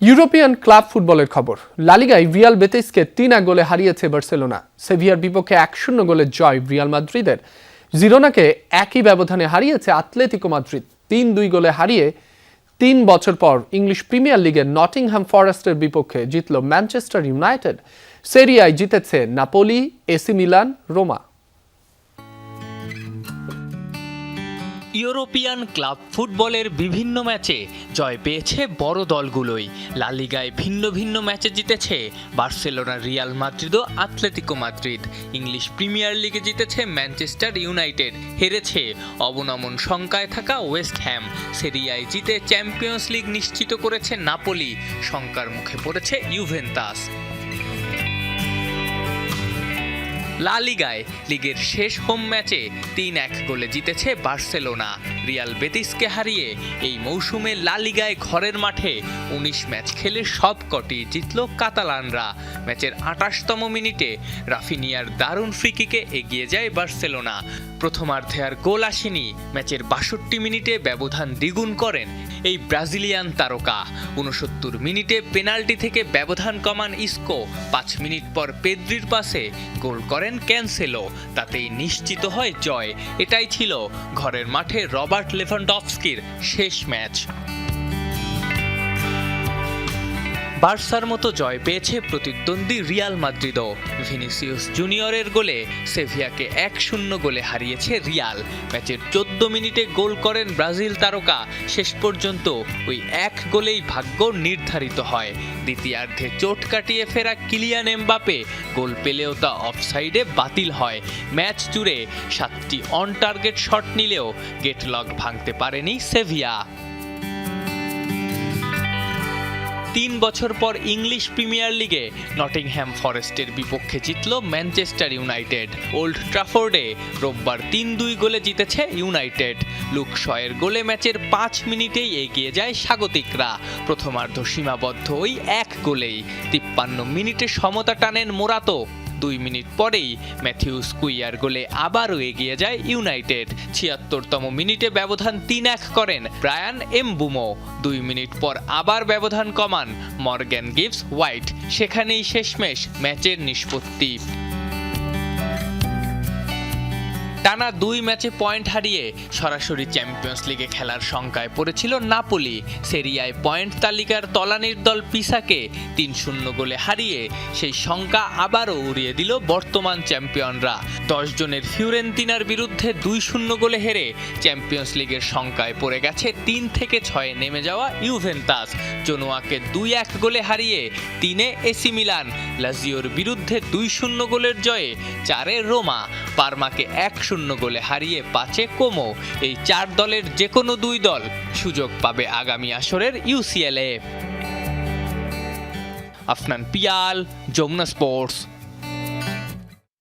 European club ফুটবলের খবর। লা লিগায় রিয়াল বেতিসকে 3-1 গোলে হারিয়েছে বার্সেলোনা। সেভিয়ার বিপক্ষে 1-0 গোলের জয় রিয়াল মাদ্রিদের। জিরোনাকে একই ব্যবধানে হারিয়েছে আতলেতিকো মাদ্রিদ। 3-2 গোলে হারিয়ে 3 বছর পর ইংলিশ প্রিমিয়ার লিগের নটিংহ্যাম ফরেস্টের বিপক্ষে জিতল ম্যানচেস্টার ইউনাইটেড। সেরিয়ায় জিতেছে Napoli, AC Milan, Roma. European club ফুটবলের বিভিন্ন ম্যাচে জয় পেয়েছে বড় দলগুলোই। লা লিগায় ভিন্ন ভিন্ন ম্যাচে জিতেছে বার্সেলোনা, রিয়াল মাদ্রিদ ও আতলেতিকো মাদ্রিদ। ইংলিশ প্রিমিয়ার লিগে জিতেছে ম্যানচেস্টার ইউনাইটেড, হেরেছে অবনমন শঙ্কায় থাকা ওয়েস্ট হ্যাম। সেরিয়ায় জিতে চ্যাম্পিয়ন্স লিগ নিশ্চিত করেছে নাপোলি, শঙ্কার মুখে পড়েছে ইউভেন্টাস। লা লিগায় লিগের শেষ হোম ম্যাচে 3-1 গোলে জিতেছে বার্সেলোনা। রিয়াল বেতিসকে হারিয়ে এই মৌসুমে লা লিগায় ঘরের মাঠে 19 ম্যাচ খেলে সবকটি জিতল কাতালানরা। ম্যাচের 28তম মিনিটে রাফিনিয়ার দারুণ ফ্রিকিকে এগিয়ে যায় বার্সেলোনা। প্রথমার্ধে আর গোল আসেনি, ম্যাচের 62 মিনিটে ব্যবধান দ্বিগুণ করেন এই ব্রাজিলিয়ান তারকা। 69 মিনিটে পেনাল্টি থেকে ব্যবধান কমান ইস্কো। 5 মিনিট পর পেদ্রির পাসে গোল করেন ক্যানসেলো, তাতেই নিশ্চিত হয় জয়। এটাই ছিল ঘরের মাঠে রবার্ট লেভানডফস্কির শেষ ম্যাচ। বার্সার মতো জয় পেয়েছে প্রতিদ্বন্দ্বী রিয়াল মাদ্রিদও। ভিনিসিয়াস জুনিয়রের গোলে সেভিয়াকে 1-0 গোলে হারিয়েছে রিয়াল। ম্যাচের 14 মিনিটে গোল করেন ব্রাজিল তারকা। শেষ পর্যন্ত ওই এক গোলেই ভাগ্য নির্ধারিত হয়। দ্বিতীয়ার্ধে চোট কাটিয়ে ফেরা কিলিয়ান এমবাপে গোল পেলেও তা অফসাইডে বাতিল হয়। ম্যাচ জুড়ে 7টি অন টার্গেট শট নিলেও গেটলগ ভাঙতে পারেনি সেভিয়া। 3 বছর পর ইংলিশ প্রিমিয়ার লিগে নটিংহ্যাম ফরেস্টের বিপক্ষে জিতল ম্যানচেস্টার ইউনাইটেড। ওল্ড ট্রাফোর্ডে রোববার 3-2 গোলে জিতেছে ইউনাইটেড। লুক শয়ের গোলে ম্যাচের 5 মিনিটেই এগিয়ে যায় স্বাগতিকরা। প্রথমার্ধ সীমাবদ্ধ ওই এক গোলেই। 53 মিনিটে সমতা টানেন মোরাতো। 2 মিনিট পরেই ম্যাথিউস কুইয়ার গোলে আবারও এগিয়ে যায় ইউনাইটেড। 76তম মিনিটে ব্যবধান 3-1 করেন ব্রায়ান এমবুমো। 2 মিনিট পর আবার ব্যবধান কমান মর্গ্যান গিবস হোয়াইট। সেখানেই শেষমেশ ম্যাচের নিষ্পত্তি। টানা 2 ম্যাচে পয়েন্ট হারিয়ে সরাসরি চ্যাম্পিয়ন্স লিগে খেলার শঙ্কায় পড়েছিল নাপোলি। সেরিয়ায় পয়েন্ট তালিকার তলানির দল পিসাকে 3-0 গোলে হারিয়ে সেই শঙ্কা আবারও উড়িয়ে দিল বর্তমান চ্যাম্পিয়নরা। 10 জনের ফিওরেন্তিনার বিরুদ্ধে 2-0 গোলে হেরে চ্যাম্পিয়ন্স লিগের শঙ্কায় পড়ে গেছে 3 থেকে 6 নেমে যাওয়া ইউভেন্টাস। জোনোয়াকে 2-1 গোলে হারিয়ে 3-এ এসি মিলান। লাজিওর বিরুদ্ধে 2-0 গোলের জয়ে 4-এ রোমা। পারমাকে 1-0 গোলে হারিয়ে 5-এ কোমো। এই 4 দলের যে কোনো 2 দল সুযোগ পাবে আগামী আসরের ইউসিএল এ। আফনান পিয়াল, যমুনা স্পোর্টস।